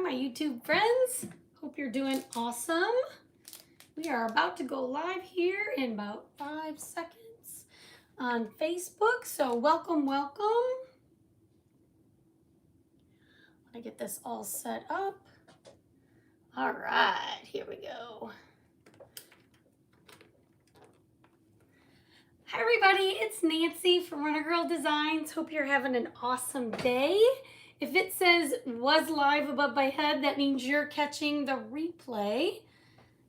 my YouTube friends. Hope you're doing awesome. We are about to go live here in about 5 seconds on Facebook. So welcome, welcome. I get this all set up. All right, here we go. Hi everybody, it's Nancy from Runner Girl Designs. Hope you're having an awesome day. If it says was live above my head, that means you're catching the replay.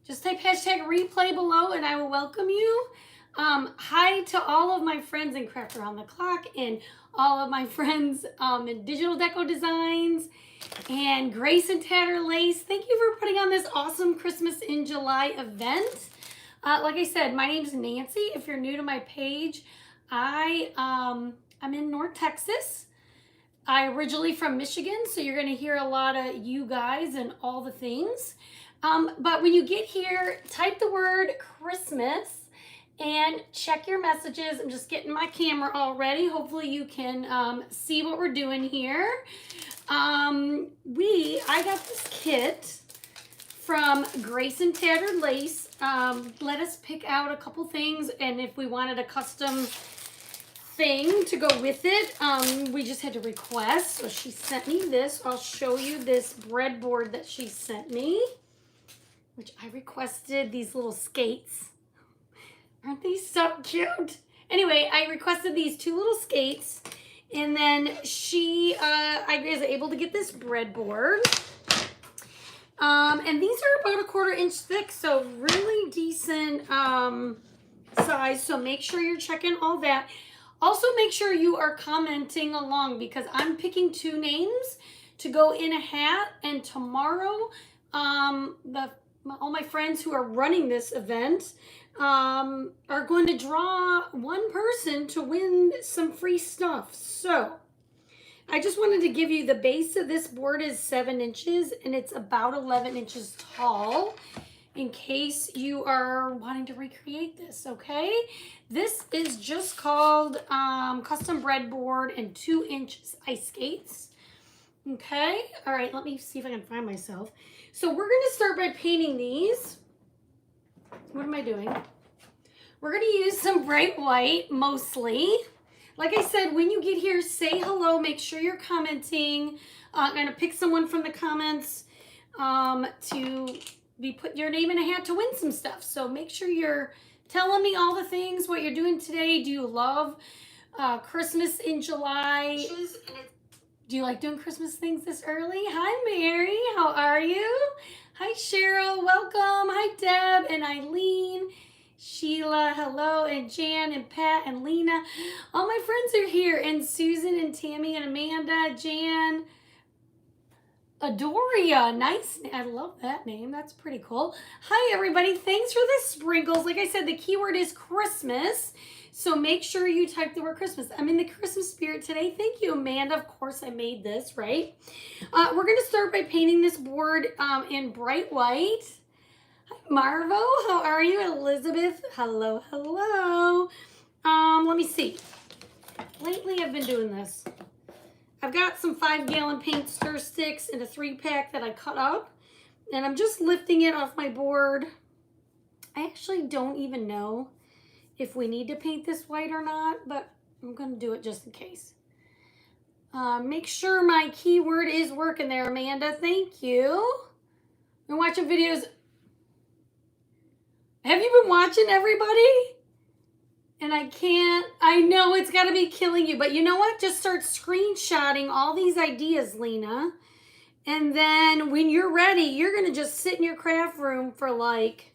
Just type hashtag replay below and I will welcome you. Hi to all of my friends in Craft Around the Clock and all of my friends in Digital Deco Designs and Grace and Tatter Lace. Thank you for putting on this awesome Christmas in July event. Like I said, my name's Nancy. If you're new to my page, I'm in North Texas. I'm originally from Michigan, so you're going to hear a lot of you guys and all the things. But when you get here, type the word Christmas and check your messages. I'm just getting my camera all ready. Hopefully you can see what we're doing here. I got this kit from Grace and Tattered Lace. Let us pick out a couple things, and if we wanted a custom thing to go with it, we just had to request. So she sent me this. I'll show you this breadboard that she sent me, which I requested. These little skates. Aren't these so cute? Anyway, I requested these two little skates, and then I was able to get this breadboard. And these are about 1/4 inch thick, so really decent size. So make sure you're checking all that. Also, make sure you are commenting along because I'm picking 2 names to go in a hat. And tomorrow, all my friends who are running this event are going to draw 1 person to win some free stuff. So I just wanted to give you the base of this board is 7 inches and it's about 11 inches tall in case you are wanting to recreate this, okay? This is just called custom breadboard and 2-inch ice skates, okay? All right, let me see if I can find myself. So we're gonna start by painting these. What am I doing? We're gonna use some bright white mostly. Like I said, when you get here, say hello. Make sure you're commenting. I'm going to pick someone from the comments to be putting your name in a hat to win some stuff. So make sure you're telling me all the things, what you're doing today. Do you love Christmas in July? Do you like doing Christmas things this early? Hi, Mary. How are you? Hi, Cheryl. Welcome. Hi, Deb and Eileen. Sheila, hello, and Jan and Pat and Lena. All my friends are here, and Susan and Tammy and Amanda, Jan, Adoria. Nice. I love that name. That's pretty cool. Hi, everybody. Thanks for the sprinkles. Like I said, the keyword is Christmas, so make sure you type the word Christmas. I'm in the Christmas spirit today. Thank you, Amanda. Of course, I made this, right? We're going to start by painting this board in bright white. Hi, Marvo. How are you? Elizabeth. Hello, hello. Let me see. Lately, I've been doing this. I've got some 5-gallon paint stir sticks in a 3-pack that I cut up, and I'm just lifting it off my board. I actually don't even know if we need to paint this white or not, but I'm going to do it just in case. Make sure my keyword is working there, Amanda. Thank you. Been watching videos. Have you been watching, everybody? And I know it's got to be killing you, but you know what? Just start screenshotting all these ideas, Lena. And then when you're ready, you're going to just sit in your craft room for like,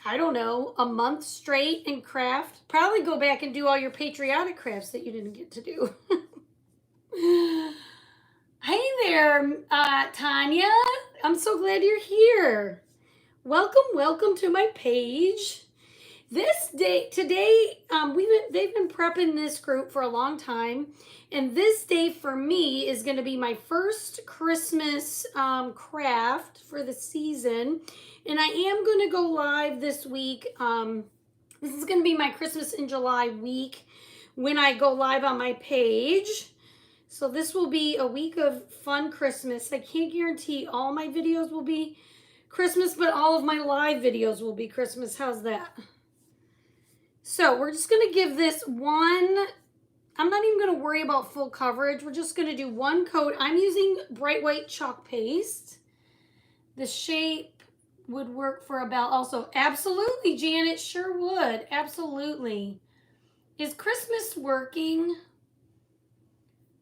I don't know, a month straight and craft. Probably go back and do all your patriotic crafts that you didn't get to do. Hey there, Tanya. I'm so glad you're here. Welcome to my page. Today, they've been prepping this group for a long time, and this day for me is going to be my first Christmas craft for the season, and I am going to go live this week. This is going to be my Christmas in July week when I go live on my page. So this will be a week of fun Christmas. I can't guarantee all my videos will be Christmas, but all of my live videos will be Christmas. How's that? So we're just going to give this one, I'm not even going to worry about full coverage. We're just going to do one coat. I'm using bright white chalk paste. The shape would work for a bell also. Absolutely, Janet, sure would. Absolutely. Is Christmas working?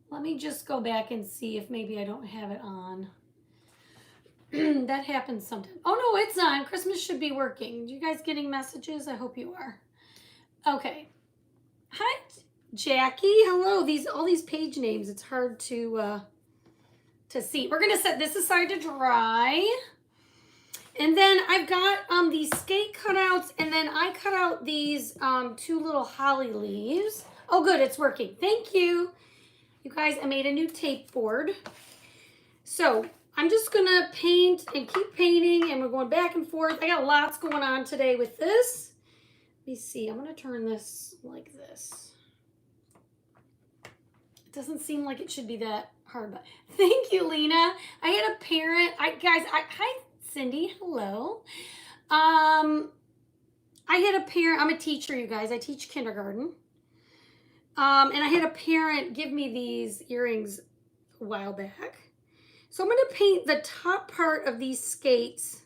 Let me just go back and see if maybe I don't have it on. That happens sometimes. Oh, no, it's on. Christmas should be working. You guys getting messages? I hope you are. Okay. Hi, Jackie. Hello. All these page names. It's hard to see. We're going to set this aside to dry. And then I've got these skate cutouts, and then I cut out these two little holly leaves. Oh, good. It's working. Thank you. You guys, I made a new tape board. So I'm just going to paint and keep painting, and we're going back and forth. I got lots going on today with this. Let me see. I'm going to turn this like this. It doesn't seem like it should be that hard, but thank you, Lena. I had a parent. Hi, Cindy. Hello. I had a parent. I'm a teacher, you guys. I teach kindergarten. And I had a parent give me these earrings a while back. So I'm going to paint the top part of these skates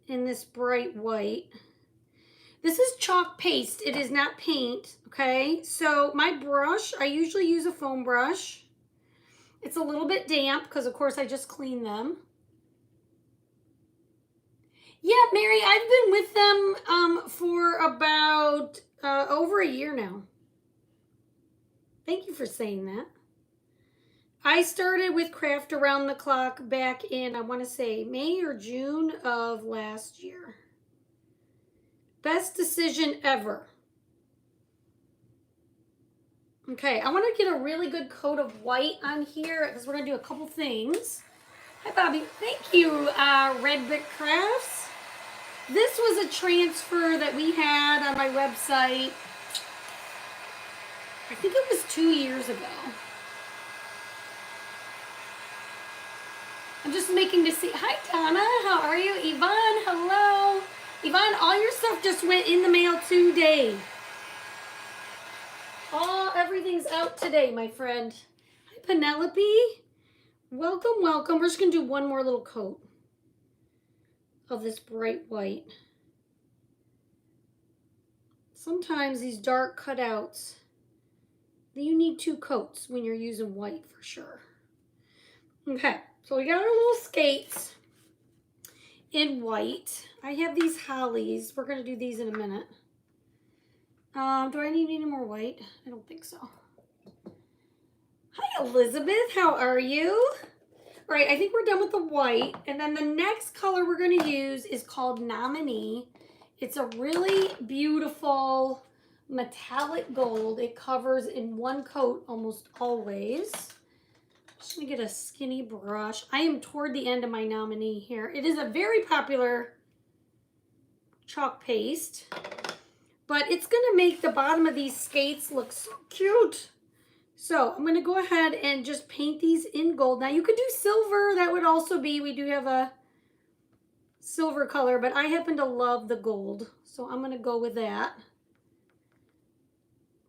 in this bright white. This is chalk paste. It is not paint, okay? So my brush, I usually use a foam brush. It's a little bit damp because, of course, I just cleaned them. Yeah, Mary, I've been with them for about over a year now. Thank you for saying that. I started with Craft Around the Clock back in, I want to say, May or June of last year. Best decision ever. Okay, I want to get a really good coat of white on here because we're going to do a couple things. Hi, Bobby. Thank you, Red Brick Crafts. This was a transfer that we had on my website. I think it was 2 years ago. I'm just making to see. Hi, Donna. How are you? Yvonne, hello. Yvonne, all your stuff just went in the mail today. Everything's out today, my friend. Hi, Penelope. Welcome, welcome. We're just going to do one more little coat of this bright white. Sometimes these dark cutouts, you need 2 coats when you're using white for sure. Okay, so we got our little skates in white. I have these hollies. We're going to do these in a minute. Do I need any more white? I don't think so. Hi, Elizabeth. How are you? All right, I think we're done with the white. And then the next color we're going to use is called Nominee. It's a really beautiful metallic gold. It covers in one coat almost always. I'm just going to get a skinny brush. I am toward the end of my Nominee here. It is a very popular chalk paste, but it's going to make the bottom of these skates look so cute. So I'm going to go ahead and just paint these in gold. Now you could do silver. That would also be, we do have a silver color, but I happen to love the gold. So I'm going to go with that.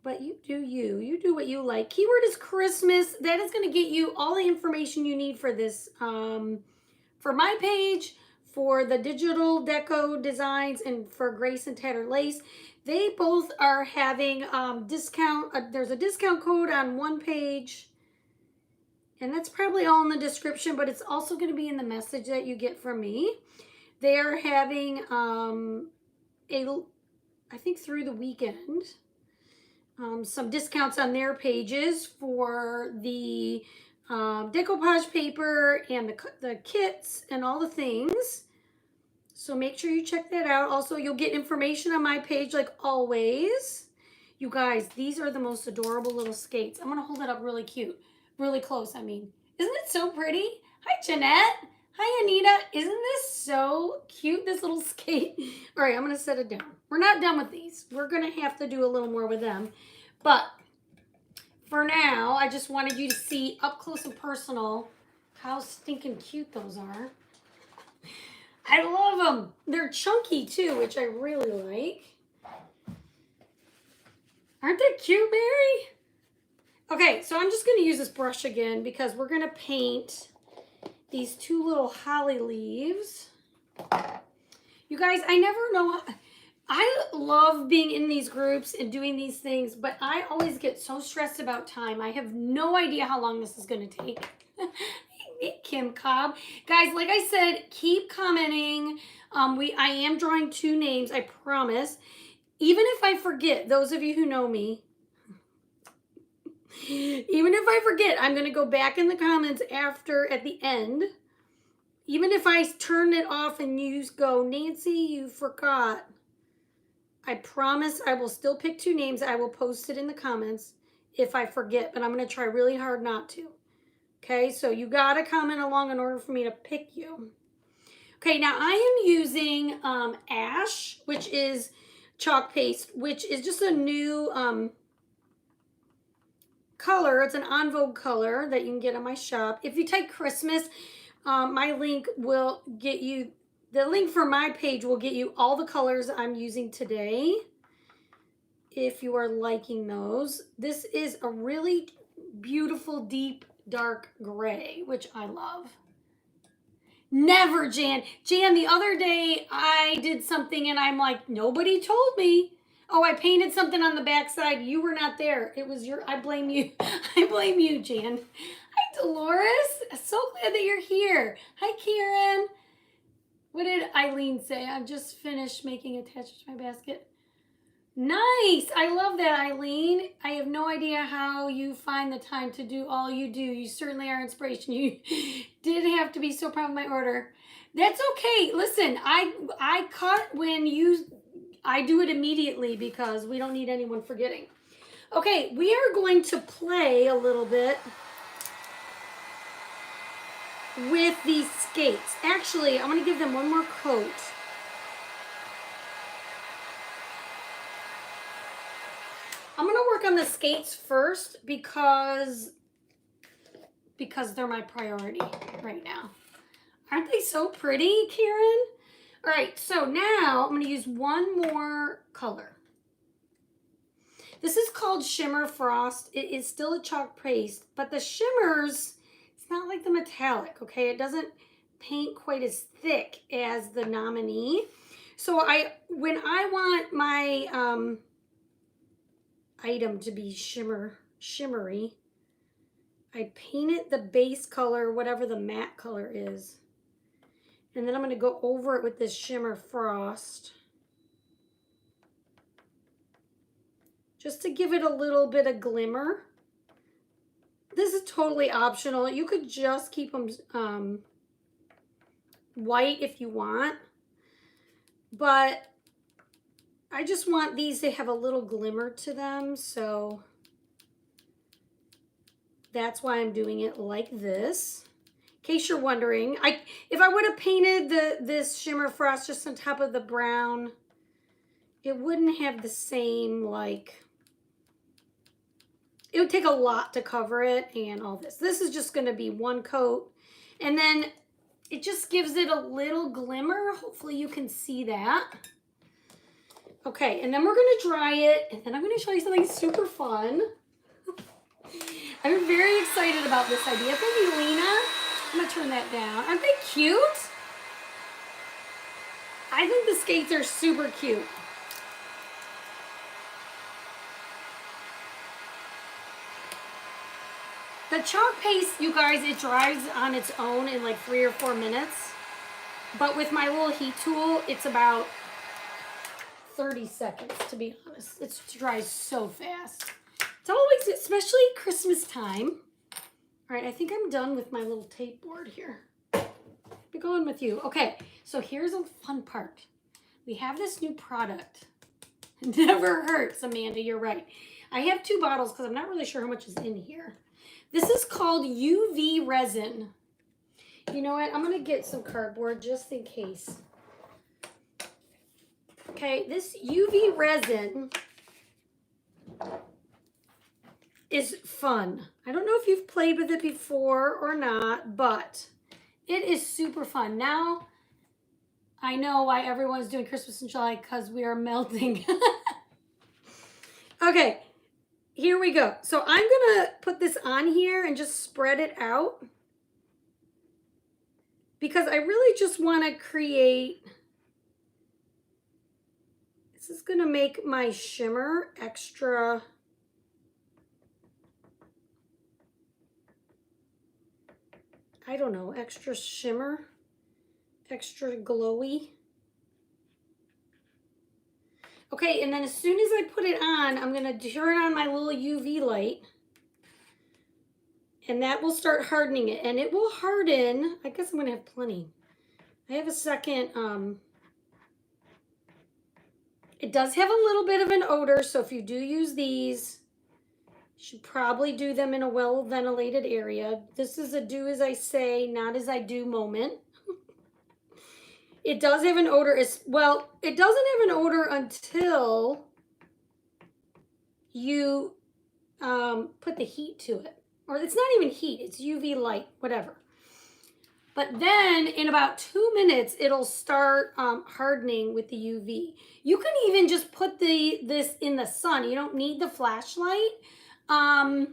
But you do you. You do what you like. Keyword is Christmas. That is going to get you all the information you need for this, for my page, for the digital deco designs, and for Grace and Tattered Lace. They both are having discount. There's a discount code on one page, and that's probably all in the description, but it's also going to be in the message that you get from me. They are having I think through the weekend, some discounts on their pages for the decoupage paper and the kits and all the things. So make sure you check that out. Also, you'll get information on my page like always. You guys, these are the most adorable little skates. I'm going to hold it up really cute. Really close, I mean. Isn't it so pretty? Hi, Jeanette. Hi, Anita. Isn't this so cute, this little skate? All right, I'm going to set it down. We're not done with these. We're going to have to do a little more with them. But for now, I just wanted you to see up close and personal how stinking cute those are. I love them. They're chunky too, which I really like. Aren't they cute, Mary? Okay, so I'm just going to use this brush again because we're going to paint these two little holly leaves. You guys, I never know. I love being in these groups and doing these things, but I always get so stressed about time. I have no idea how long this is going to take. Kim Cobb. Guys, like I said, keep commenting. I am drawing 2 names, I promise. Even if I forget, those of you who know me, even if I forget, I'm going to go back in the comments at the end. Even if I turn it off and you go, Nancy, you forgot. I promise I will still pick 2 names. I will post it in the comments if I forget, but I'm going to try really hard not to. Okay, so you got to comment along in order for me to pick you. Okay, now I am using Ash, which is chalk paste, which is just a new color. It's an en vogue color that you can get on my shop. If you type Christmas, my link will get you, the link for my page will get you all the colors I'm using today. If you are liking those. This is a really beautiful, deep, dark gray, which I love. Never, Jan. Jan, the other day I did something and I'm like, nobody told me. Oh, I painted something on the backside. You were not there. It was I blame you. I blame you, Jan. Hi, Dolores. So glad that you're here. Hi, Karen. What did Eileen say? I've just finished making attachments to my basket. Nice. I love that, Eileen. I have no idea how you find the time to do all you do. You certainly are inspiration. You did have to be so proud of my order. That's okay. Listen, I cut when I do it immediately because we don't need anyone forgetting. Okay, we are going to play a little bit with these skates. Actually, I'm going to give them one more coat. I'm going to work on the skates first because they're my priority right now. Aren't they so pretty, Karen? All right, so now I'm going to use one more color. This is called Shimmer Frost. It is still a chalk paste, but the shimmers, it's not like the metallic, okay? It doesn't paint quite as thick as the nominee. So when I want my item to be shimmery, I paint it the base color, whatever the matte color is. And then I'm going to go over it with this Shimmer Frost. Just to give it a little bit of glimmer. This is totally optional. You could just keep them white if you want. But I just want these to have a little glimmer to them. So that's why I'm doing it like this. In case you're wondering, if I would have painted this Shimmer Frost just on top of the brown, it wouldn't have the same, like, it would take a lot to cover it and all this. This is just going to be one coat, and then it just gives it a little glimmer. Hopefully you can see that. Okay, and then we're going to dry it, and then I'm going to show you something super fun. I'm very excited about this idea. Thank you, Lena. I'm going to turn that down. Aren't they cute? I think the skates are super cute. The chalk paste, you guys, it dries on its own in like 3 or 4 minutes. But with my little heat tool, it's about 30 seconds, to be honest. It dries so fast. It's always, especially Christmas time. All right, I think I'm done with my little tape board here. Be going with you. Okay, so here's a fun part. We have this new product. It never hurts, Amanda, you're right. I have 2 bottles because I'm not really sure how much is in here. This is called UV resin. You know what? I'm going to get some cardboard just in case. Okay, this UV resin is fun. I don't know if you've played with it before or not, but it is super fun. Now, I know why everyone's doing Christmas in July, because we are melting. Okay, here we go. So I'm gonna put this on here and just spread it out, because I really just want to create, this is gonna make my shimmer extra, I don't know, extra shimmer, extra glowy. Okay, and then as soon as I put it on, I'm gonna turn on my little UV light, and that will start hardening it, and it will harden. I guess I'm gonna have plenty. I have a second, it does have a little bit of an odor, so if you do use these, you should probably do them in a well-ventilated area. This is a do as I say, not as I do moment. It does have an odor as well. It doesn't have an odor until you put the heat to it. Or it's not even heat, it's UV light, whatever. But then in about 2 minutes, it'll start hardening with the UV. You can even just put this in the sun. You don't need the flashlight. Have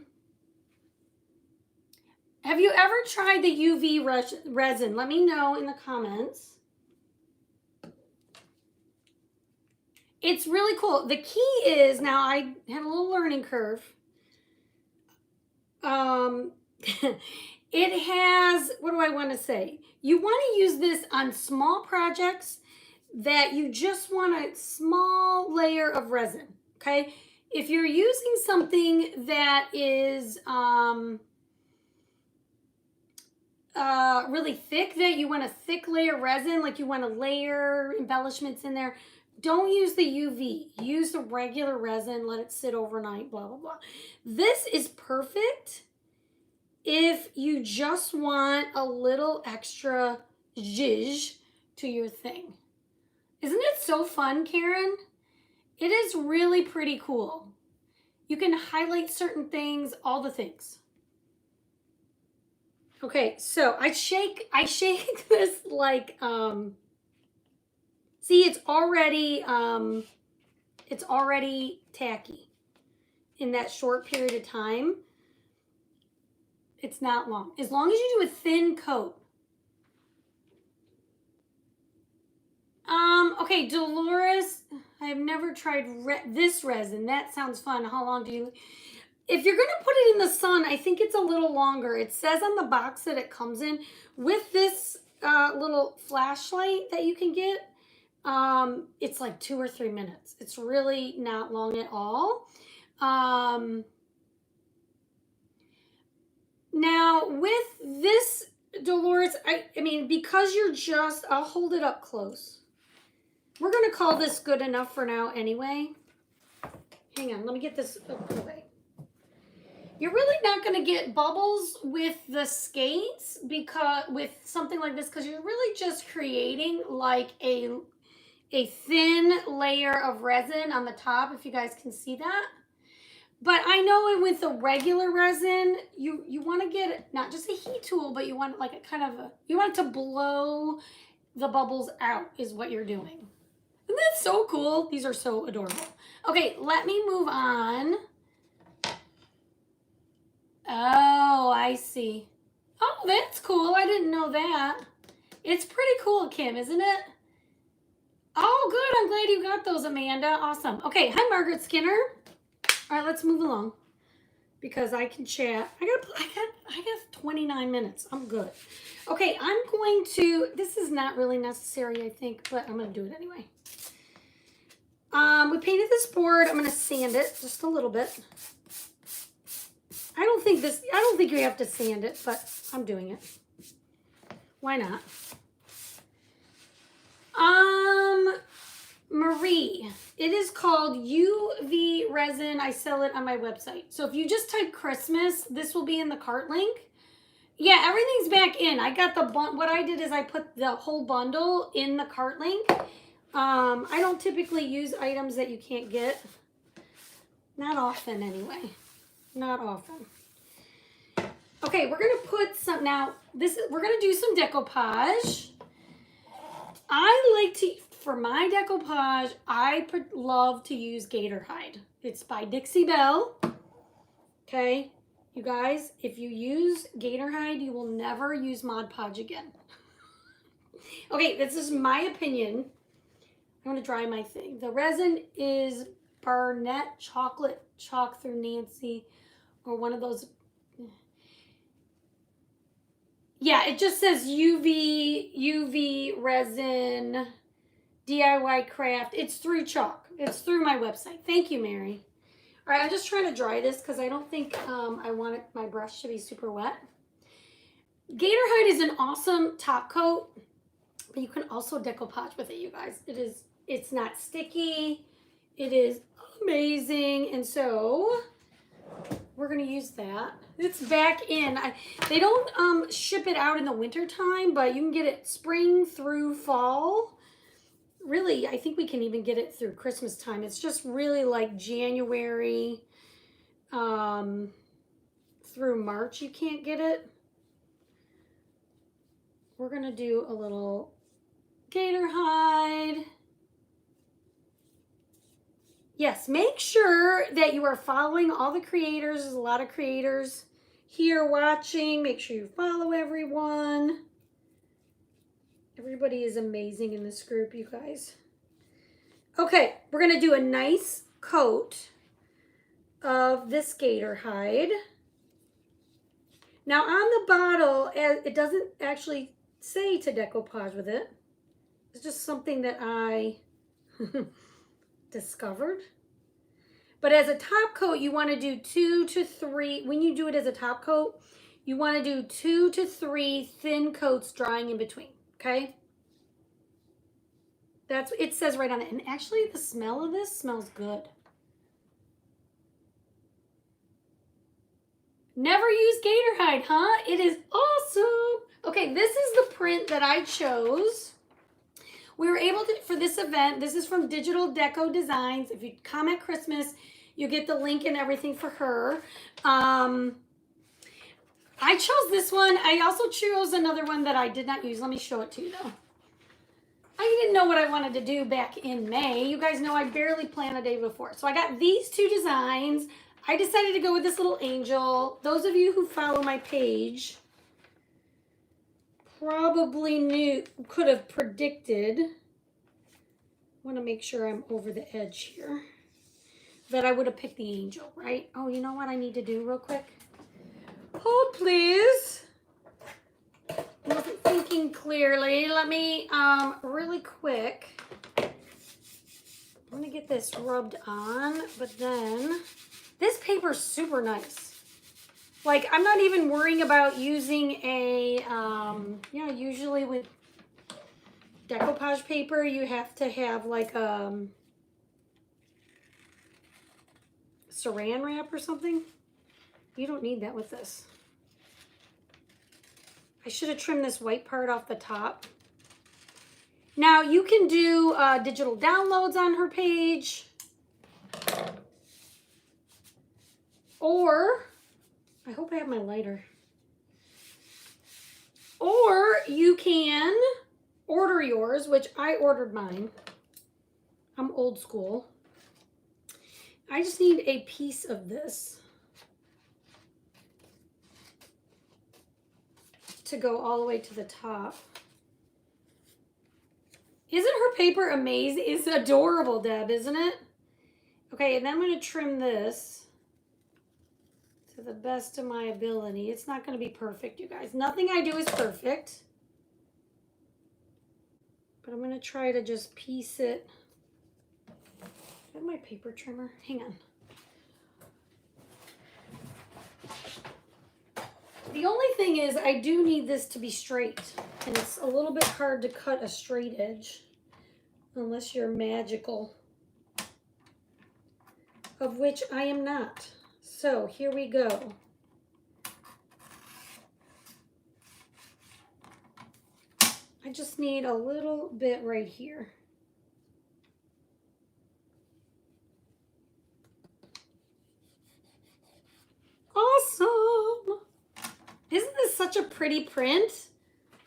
you ever tried the UV resin? Let me know in the comments. It's really cool. The key is, now I had a little learning curve. It has, what do I want to say? You want to use this on small projects that you just want a small layer of resin, okay? If you're using something that is really thick, that you want a thick layer resin, like you want to layer embellishments in there, don't use the UV. Use the regular resin, let it sit overnight, blah, blah, blah. This is perfect if you just want a little extra zhizh to your thing. Isn't it so fun, Karen? It is really pretty cool. You can highlight certain things, all the things. Okay, so I shake this like, see, it's already tacky in that short period of time. It's not long. As long as you do a thin coat. Okay, Dolores, I've never tried this resin. That sounds fun. How long do you... If you're going to put it in the sun, I think it's a little longer. It says on the box that it comes in with this little flashlight that you can get. It's like 2 or 3 minutes. It's really not long at all. Now with this, Dolores, I mean, because you're just, I'll hold it up close. We're going to call this good enough for now anyway. Hang on, let me get this away. You're really not going to get bubbles with the skates because with something like this, because you're really just creating like a thin layer of resin on the top, if you guys can see that. But I know with the regular resin, you want to get not just a heat tool, but you want like a kind of you want it to blow the bubbles out is what you're doing. Isn't that so cool? These are so adorable. Okay, let me move on. Oh, I see. Oh, that's cool. I didn't know that. It's pretty cool, Kim, isn't it? Oh, good. I'm glad you got those, Amanda. Awesome. Okay, hi, Margaret Skinner. All right, let's move along because I can chat. I got 29 minutes. I'm good. Okay, I'm going to, this is not really necessary, I think, but I'm going to do it anyway. We painted this board. I'm going to sand it just a little bit. I don't think you have to sand it, but I'm doing it. Why not? Marie, it is called UV resin. I sell it on my website. So if you just type Christmas, this will be in the cart link. Yeah, everything's back in. I got the what I did is I put the whole bundle in the cart link. I don't typically use items that you can't get. Not often anyway. Not often. Okay, we're gonna put some now. We're gonna do some decoupage. I like to, for my decoupage, I love to use Gatorhide. It's by Dixie Belle. Okay, you guys, if you use Gatorhide, you will never use Mod Podge again. Okay, this is my opinion. I'm gonna dry my thing. The resin is Barnett Chocolate Chalk through Nancy, or one of those. Yeah, it just says UV resin DIY craft. It's through chalk. It's through my website. Thank you, Mary. All right, I'm just trying to dry this because I don't think I want my brush to be super wet. Gatorhide is an awesome top coat, but you can also decoupage with it, you guys. It's not sticky. It is amazing, and so we're gonna use that. It's back in. They don't ship it out in the winter time, but you can get it spring through fall. Really, I think we can even get it through Christmas time. It's just really like January through March you can't get it. We're gonna do a little Gatorhide. Yes, make sure that you are following all the creators. There's a lot of creators here watching. Make sure you follow everyone. Everybody is amazing in this group, you guys. Okay, we're gonna do a nice coat of this Gatorhide. Now on the bottle, it doesn't actually say to decoupage with it. It's just something that I discovered. But as a top coat, you want to do 2 to 3. When you do it as a top coat, you want to do 2 to 3 thin coats drying in between. Okay? That's what it says right on it. And actually, the smell of this smells good. Never use Gatorhide, huh? It is awesome. Okay, this is the print that I chose. We were able to, for this event, this is from Digital Deco Designs. If you comment Christmas, you get the link and everything for her. I chose this one. I also chose another one that I did not use. Let me show it to you though. I didn't know what I wanted to do back in May. You guys know I barely plan a day before. So I got these two designs. I decided to go with this little angel. Those of you who follow my page probably could have predicted. I want to make sure I'm over the edge here. That I would have picked the angel, right? Oh, you know what I need to do real quick? Hold, please. I wasn't thinking clearly. Let me, really quick. I'm going to get this rubbed on, but then this paper's super nice. Like, I'm not even worrying about using a, usually with decoupage paper, you have to have like saran wrap or something. You don't need that with this. I should have trimmed this white part off the top. Now, you can do digital downloads on her page. Or, I hope I have my lighter. Or you can order yours, which I ordered mine. I'm old school. I just need a piece of this to go all the way to the top. Isn't her paper amazing? It's adorable, Deb, isn't it? Okay, and then I'm going to trim this to the best of my ability. It's not going to be perfect, you guys. Nothing I do is perfect. But I'm going to try to just piece it. I have my paper trimmer. Hang on. The only thing is I do need this to be straight. And it's a little bit hard to cut a straight edge. Unless you're magical. Of which I am not. So here we go. I just need a little bit right here. pretty print.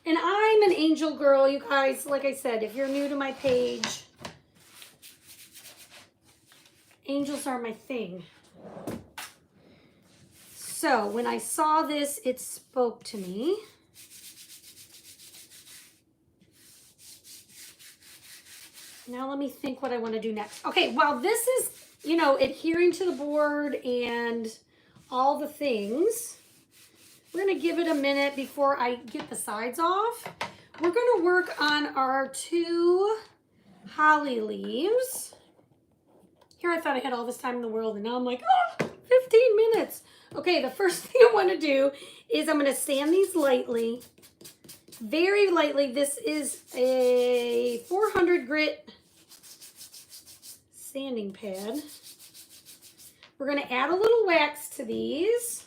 And I'm an angel girl, you guys. Like I said, if you're new to my page, angels are my thing. So when I saw this, it spoke to me. Now let me think what I want to do next. Okay, while this is, you know, adhering to the board and all the things, we're going to give it a minute before I get the sides off. We're going to work on our 2 holly leaves. Here I thought I had all this time in the world, and now I'm like, oh, 15 minutes. Okay, the first thing I want to do is I'm going to sand these lightly, very lightly. This is a 400 grit sanding pad. We're going to add a little wax to these.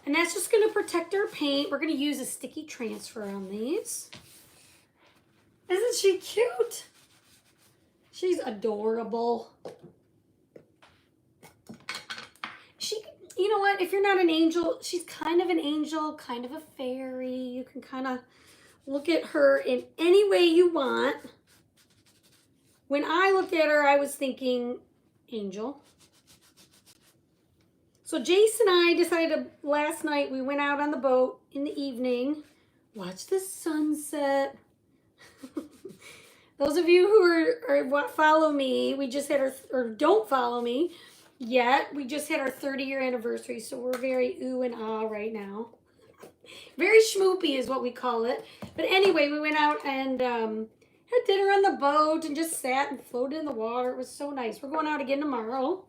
And that's just going to protect our paint. We're going to use a sticky transfer on these. Isn't she cute? She's adorable. You know what? If you're not an angel, she's kind of an angel, kind of a fairy. You can kind of look at her in any way you want. When I looked at her, I was thinking angel. So Jace and I decided last night, we went out on the boat in the evening, watch the sunset. Those of you who follow me, we just had or don't follow me yet, we just had our 30-year anniversary, so we're very ooh and ah right now. Very schmoopy is what we call it. But anyway, we went out and had dinner on the boat and just sat and floated in the water. It was so nice. We're going out again tomorrow.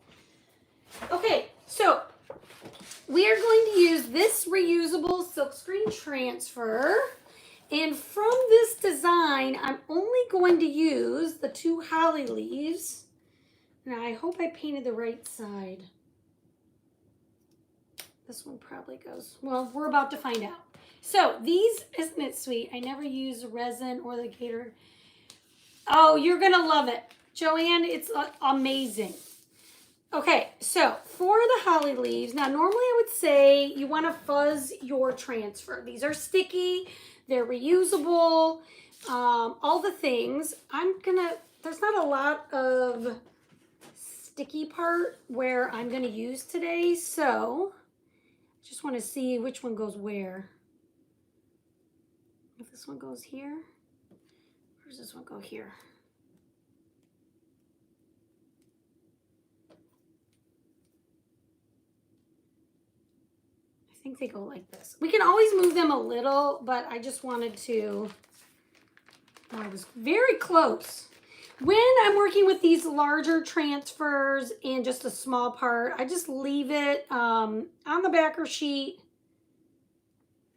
Okay, so we are going to use this reusable silkscreen transfer. And from this design, I'm only going to use the 2 holly leaves. Now, I hope I painted the right side. This one probably goes, well, we're about to find out. So these, isn't it sweet? I never use resin or the Gator. Oh, you're going to love it. Joanne, it's amazing. Okay, so for the holly leaves, now normally I would say you want to fuzz your transfer. These are sticky, they're reusable, all the things. There's not a lot of sticky part where I'm going to use today, so I just want to see which one goes where. If this one goes here, or does this one go here? I think they go like this. We can always move them a little, but I just wanted to, I was very close. When I'm working with these larger transfers and just a small part, I just leave it on the backer sheet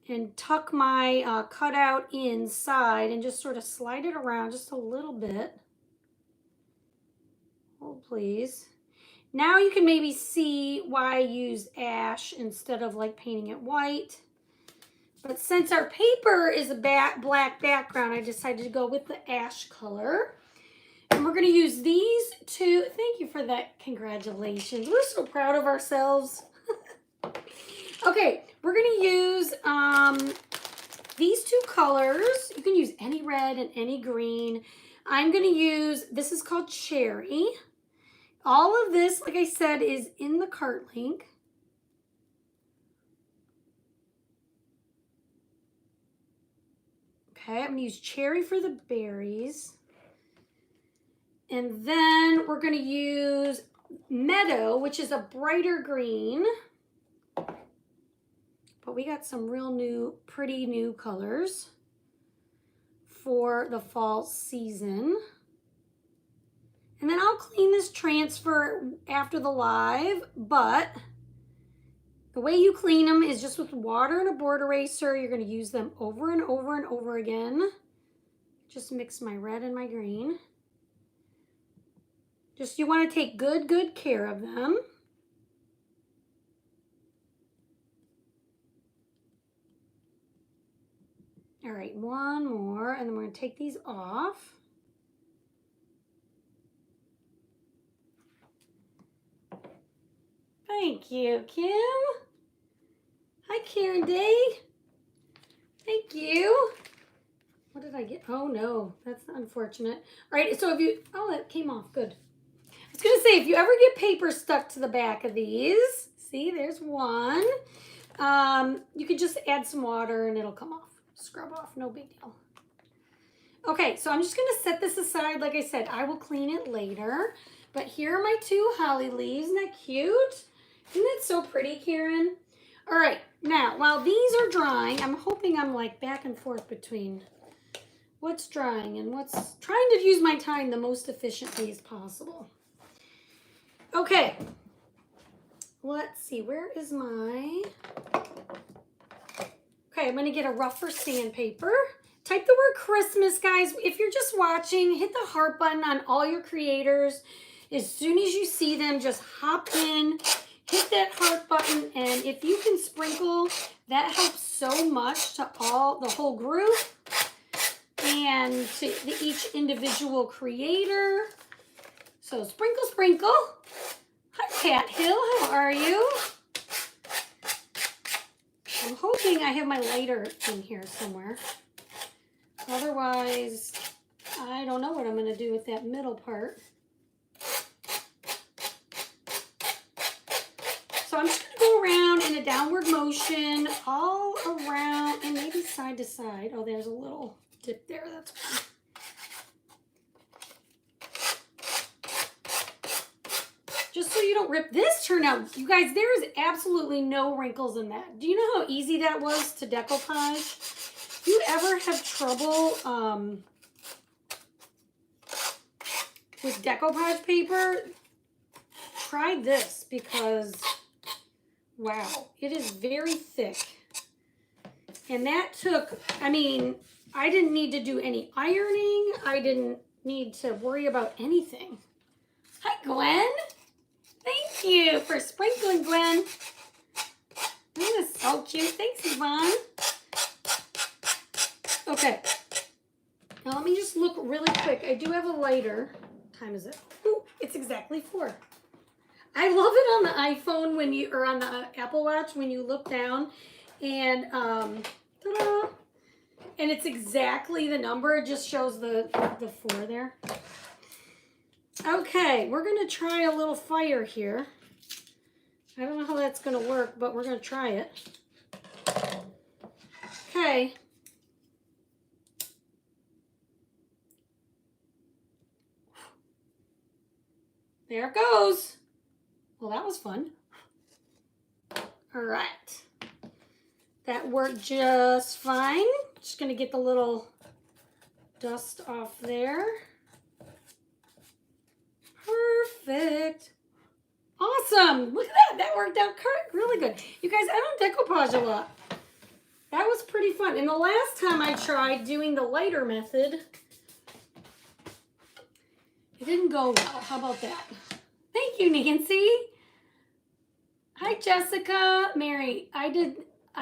and tuck my cutout inside and just sort of slide it around just a little bit. Oh, please. Now you can maybe see why I use ash instead of like painting it white. But since our paper is a black background, I decided to go with the ash color. And we're going to use these 2. Thank you for that. Congratulations. We're so proud of ourselves. Okay, we're going to use these 2 colors. You can use any red and any green. I'm going to use, this is called Cherry. All of this, like I said, is in the cart link. Okay, I'm going to use Cherry for the berries. And then we're going to use Meadow, which is a brighter green. But we got some real new, pretty new colors for the fall season. And then I'll clean this transfer after the live, but the way you clean them is just with water and a board eraser. You're going to use them over and over and over again. Just mix my red and my green. Just you want to take good care of them. All right, one more, and then we're going to take these off. Thank you, Kim. Hi, Karen Day. Thank you. What did I get? Oh, no. That's unfortunate. All right, so if you... Oh, that came off. Good. I was going to say, if you ever get paper stuck to the back of these, see, there's one. You could just add some water and it'll come off. Scrub off. No big deal. Okay, so I'm just going to set this aside. Like I said, I will clean it later. But here are my 2 holly leaves. Isn't that cute? Isn't that so pretty, Karen? All right, now, while these are drying, I'm hoping I'm like back and forth between what's drying and what's... Trying to use my time the most efficiently as possible. Okay. Let's see, where is my... Okay, I'm going to get a rougher sandpaper. Type the word Christmas, guys. If you're just watching, hit the heart button on all your creators. As soon as you see them, just hop in, hit that heart button, and if you can sprinkle, that helps so much to the whole group and to each individual creator. So sprinkle, sprinkle. Hi, Pat Hill. How are you? I'm hoping I have my lighter in here somewhere. Otherwise, I don't know what I'm going to do with that middle part. So I'm just going to go around in a downward motion all around and maybe side to side. Oh, there's a little dip there. That's fine. Just so you don't rip. This turned out, you guys, there is absolutely no wrinkles in that. Do you know how easy that was to decoupage? If you ever have trouble with decoupage paper, try this because, wow, it is very thick. And that took, I mean, I didn't need to do any ironing. I didn't need to worry about anything. Hi, Gwen. Thank you for sprinkling, Gwen. That is so cute. Thanks, Yvonne. Okay. Now let me just look really quick. I do have a lighter. What time is it? Ooh, it's exactly 4. I love it on the iPhone when you, or on the Apple Watch when you look down and ta-da, and it's exactly the number. It just shows the 4 there. Okay, we're going to try a little fire here. I don't know how that's going to work, but we're going to try it. Okay. There it goes. Well, that was fun. All right. That worked just fine. Just going to get the little dust off there. Perfect. Awesome. Look at that. That worked out really good. You guys, I don't decoupage a lot. That was pretty fun. And the last time I tried doing the lighter method, it didn't go well. How about that? Thank you, Nancy. Hi, Jessica. Mary, I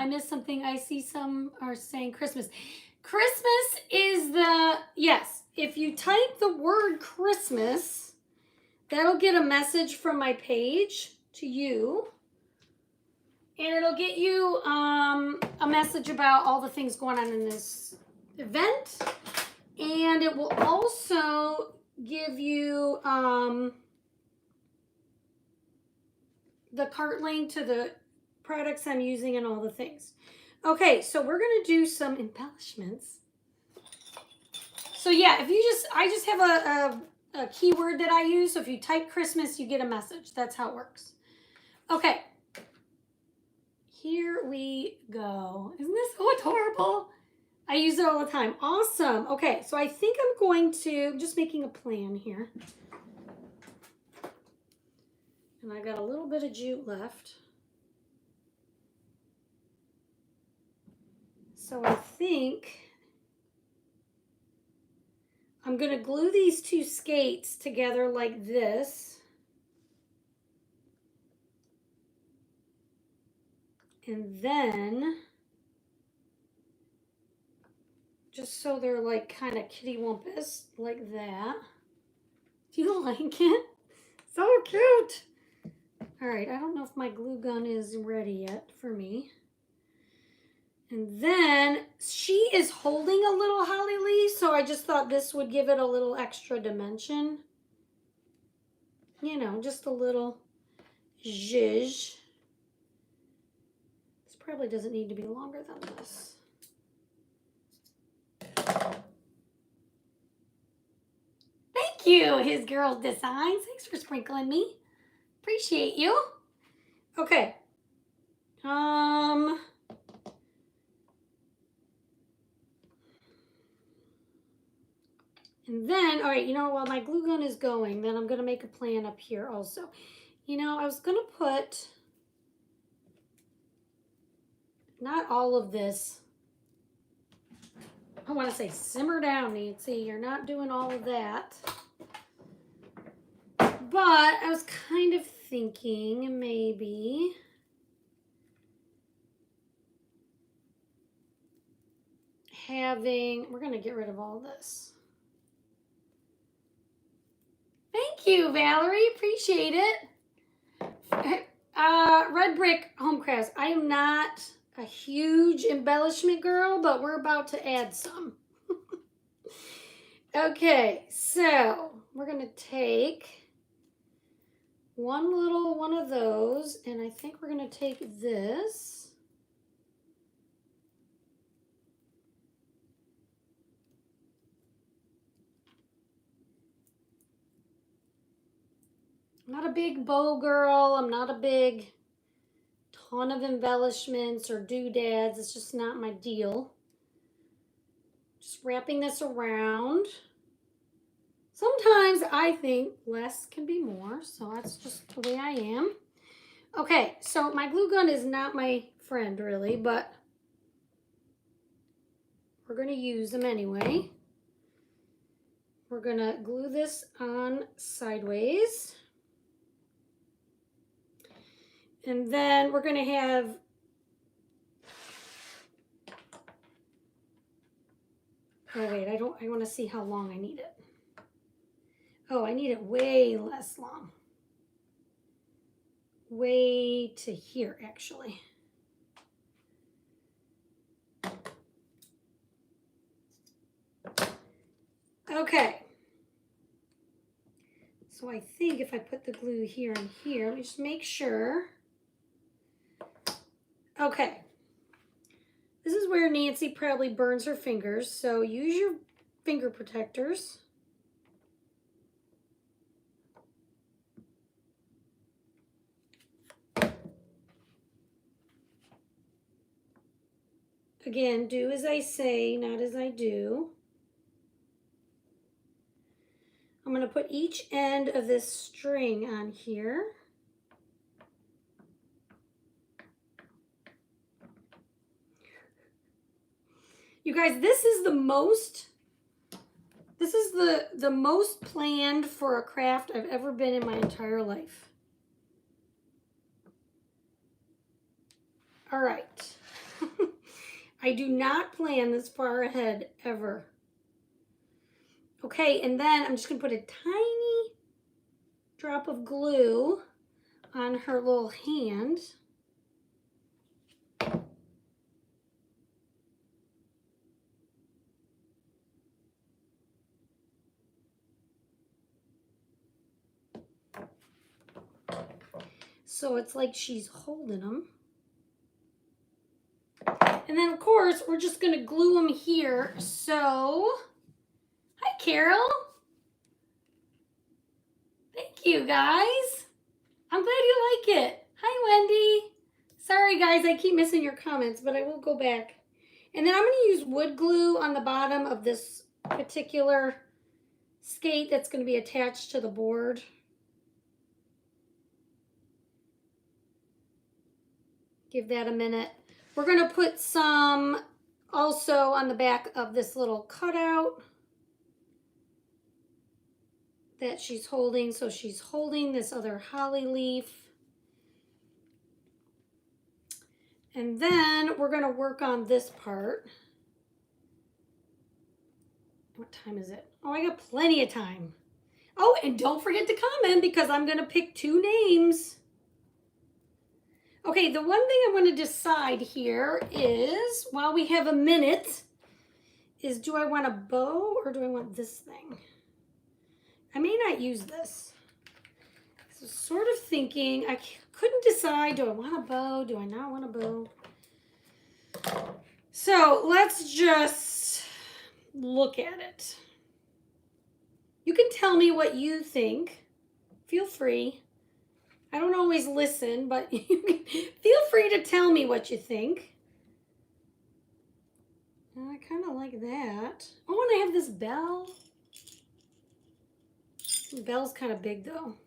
missed something. I see some are saying Christmas. Christmas is the, yes, if you type the word Christmas, that'll get a message from my page to you. And it'll get you a message about all the things going on in this event. And it will also give you the cart link to the products I'm using and all the things. Okay, so we're going to do some embellishments. So yeah, if you just, I just have a keyword that I use. So if you type Christmas, you get a message. That's how it works. Okay. Here we go. Isn't this so adorable? I use it all the time. Awesome. Okay, so I think I'm going to, I'm just making a plan here. And I got a little bit of jute left. So I think I'm going to glue these 2 skates together like this. And then, just so they're like kind of kitty wumpus, like that. Do you like it? So cute. All right, I don't know if my glue gun is ready yet for me. And then she is holding a little holly leaf, so I just thought this would give it a little extra dimension. You know, just a little zhizh. This probably doesn't need to be longer than this. Thank you, His Girls Designs. Thanks for sprinkling me. Appreciate you. Okay. And then, all right, you know, while my glue gun is going, then I'm going to make a plan up here also. You know, I was going to put, not all of this. I want to say simmer down, Nancy. You're not doing all of that. But I was kind of thinking maybe having, we're going to get rid of all this. Thank you, Valerie. Appreciate it. Red Brick Home Crafts. I am not a huge embellishment girl, but we're about to add some. Okay, so we're going to take one little one of those, and I think we're going to take this. I'm not a big bow girl. I'm not a big ton of embellishments or doodads. It's just not my deal. Just wrapping this around. Sometimes I think less can be more, so that's just the way I am. Okay, so my glue gun is not my friend really, but we're going to use them anyway. We're going to glue this on sideways. And then we're going to have oh wait, I want to see how long I need it. Oh, I need it way less long. Way to here, actually. Okay. So I think if I put the glue here and here, let me just make sure. Okay. This is where Nancy probably burns her fingers, so use your finger protectors. Again, do as I say, not as I do. I'm going to put each end of this string on here. You guys, this is the most planned for a craft I've ever been in my entire life. All right. I do not plan this far ahead ever. Okay, and then I'm just going to put a tiny drop of glue on her little hand. So it's like she's holding them. And then, of course, we're just going to glue them here. So, hi, Carol. Thank you, guys. I'm glad you like it. Hi, Wendy. Sorry, guys, I keep missing your comments, but I will go back. And then I'm going to use wood glue on the bottom of this particular skate that's going to be attached to the board. Give that a minute. We're going to put some also on the back of this little cutout that she's holding. So she's holding this other holly leaf. And then we're going to work on this part. What time is it? Oh, I got plenty of time. Oh, and don't forget to comment because I'm going to pick 2 names. Okay, the one thing I want to decide here is, while we have a minute, is do I want a bow or do I want this thing? I may not use this. So sort of thinking, I couldn't decide, do I want a bow? Do I not want a bow? So let's just look at it. You can tell me what you think. Feel free. I don't always listen, but you can feel free to tell me what you think. I kind of like that. Oh, and I have this bell. The bell's kind of big though.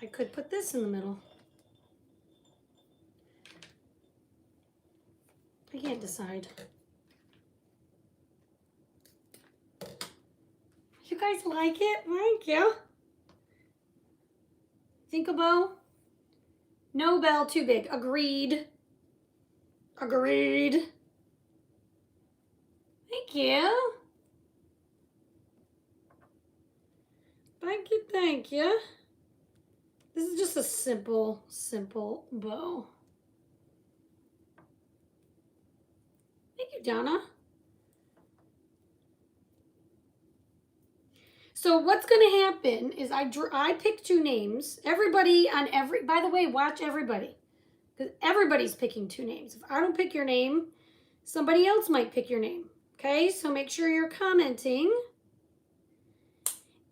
I could put this in the middle. I can't decide. You guys like it? Thank you. Think a bow? No bell too big. Agreed. Agreed. Thank you. Thank you, thank you. This is just a simple bow. Thank you, Donna. So what's going to happen is I pick two names. Everybody on by the way, watch everybody. Because everybody's picking two names. If I don't pick your name, somebody else might pick your name. Okay, so make sure you're commenting.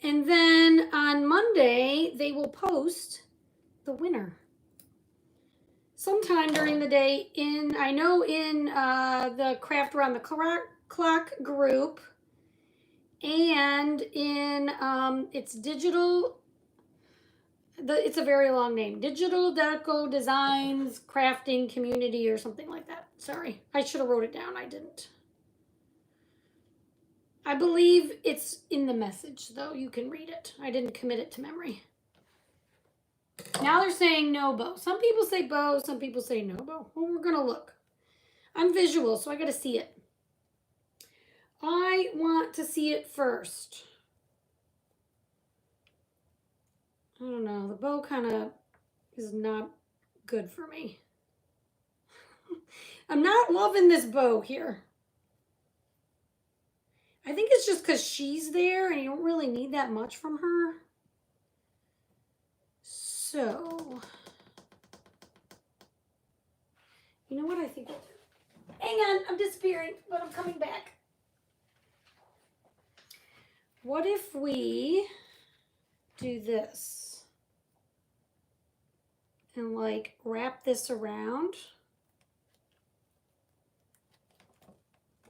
And then on Monday, they will post the winner. Sometime during the day in the Craft Around the Clock group, and in it's digital, it's a very long name, Digital Deco Designs Crafting Community or something like that. Sorry, I should have wrote it down. I didn't. I believe it's in the message, though. You can read it. I didn't commit it to memory. Now they're saying no bow. Some people say bow, some people say no bow. Well, we're going to look. I'm visual, so I got to see it. I want to see it first. I don't know. The bow kind of is not good for me. I'm not loving this bow here. I think it's just because she's there and you don't really need that much from her. So, you know what I think I'll do? Hang on, I'm disappearing, but I'm coming back. What if we do this and like wrap this around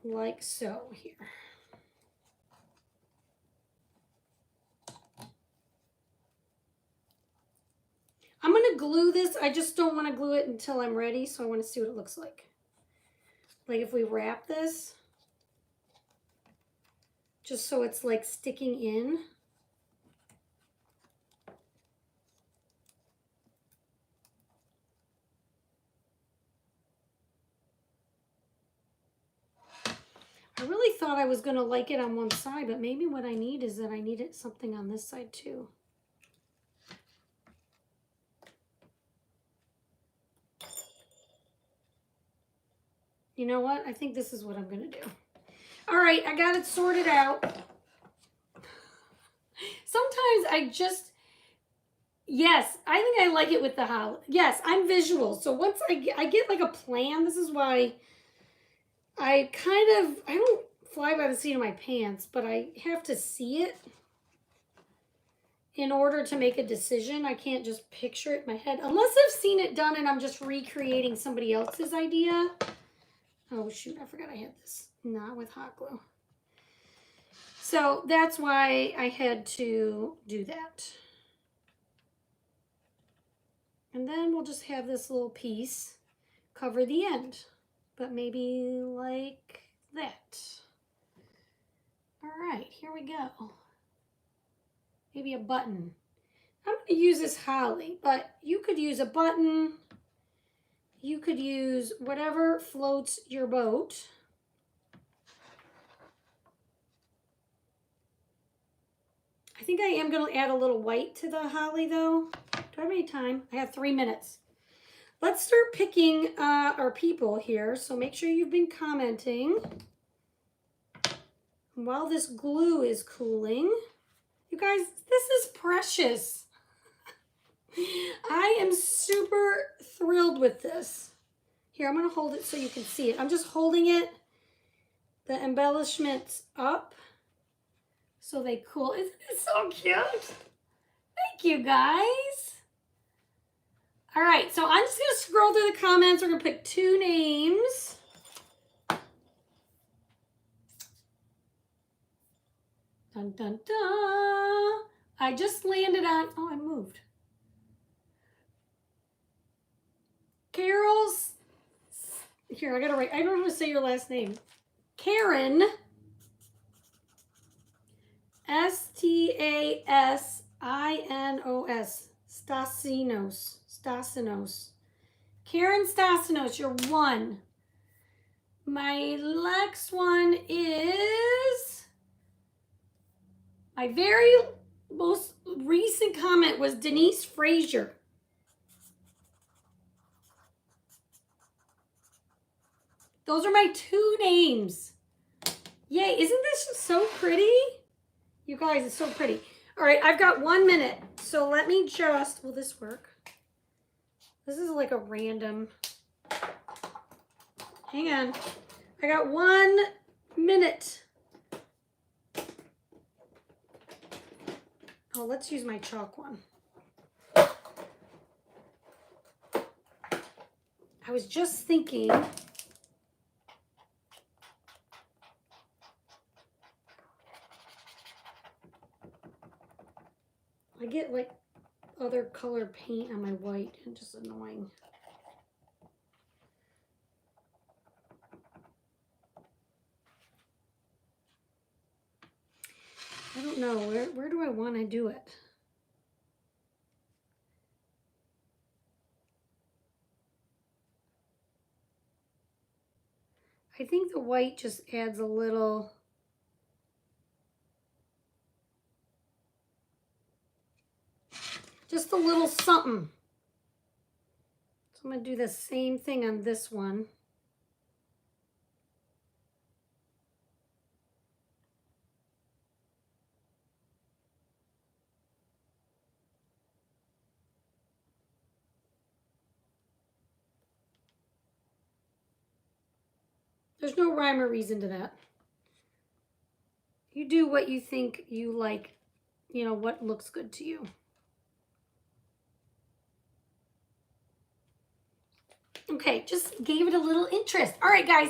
like so here? I'm going to glue this. I just don't want to glue it until I'm ready, so I want to see what it looks like. Like if we wrap this, just so it's like sticking in. I really thought I was going to like it on one side, but maybe what I need is that I need it something on this side too. You know what? I think this is what I'm going to do. All right, I got it sorted out. Sometimes I just, yes, I think I like it with the hollow. Yes, I'm visual. So once I get like a plan, this is why I don't fly by the seat of my pants, but I have to see it in order to make a decision. I can't just picture it in my head unless I've seen it done and I'm just recreating somebody else's idea. Oh shoot, I forgot I had this. Not with hot glue. So that's why I had to do that. And then we'll just have this little piece cover the end, but maybe like that. All right, here we go. Maybe a button. I'm going to use this holly, but you could use a button. You could use whatever floats your boat. I I think I am going to add a little white to the holly though. Do I have any time? I have 3 minutes. Let's start picking our people here. So make sure you've been commenting. While this glue is cooling, you guys, this is precious. I am super thrilled with this. Here, I'm going to hold it so you can see it. I'm just holding it, the embellishments up so they cool. Isn't it so cute? Thank you, guys. All right, so I'm just going to scroll through the comments. We're going to pick 2 names. Dun, dun, dun. I just landed on, oh, I moved. Carol's, here, I got to write, I don't know how to say your last name. Karen, S-T-A-S-I-N-O-S, Stasinos. Karen Stasinos, you're 1. My next one is, my very most recent comment was Denise Frazier. Those are my 2 names. Yay, isn't this just so pretty? You guys, it's so pretty. All right, I've got 1 minute. So let me just, will this work? This is like a random, hang on. I got 1 minute. Oh, let's use my chalk one. I was just thinking, I get like other color paint on my white and just annoying. I don't know, where do I want to do it? I think the white just adds a little, just a little something. So I'm going to do the same thing on this one. There's no rhyme or reason to that. You do what you think you like, you know, what looks good to you. Okay, just gave it a little interest. All right, guys,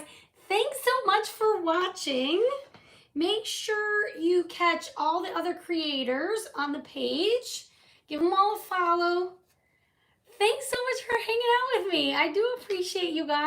thanks so much for watching. Make sure you catch all the other creators on the page. Give them all a follow. Thanks so much for hanging out with me. I do appreciate you guys.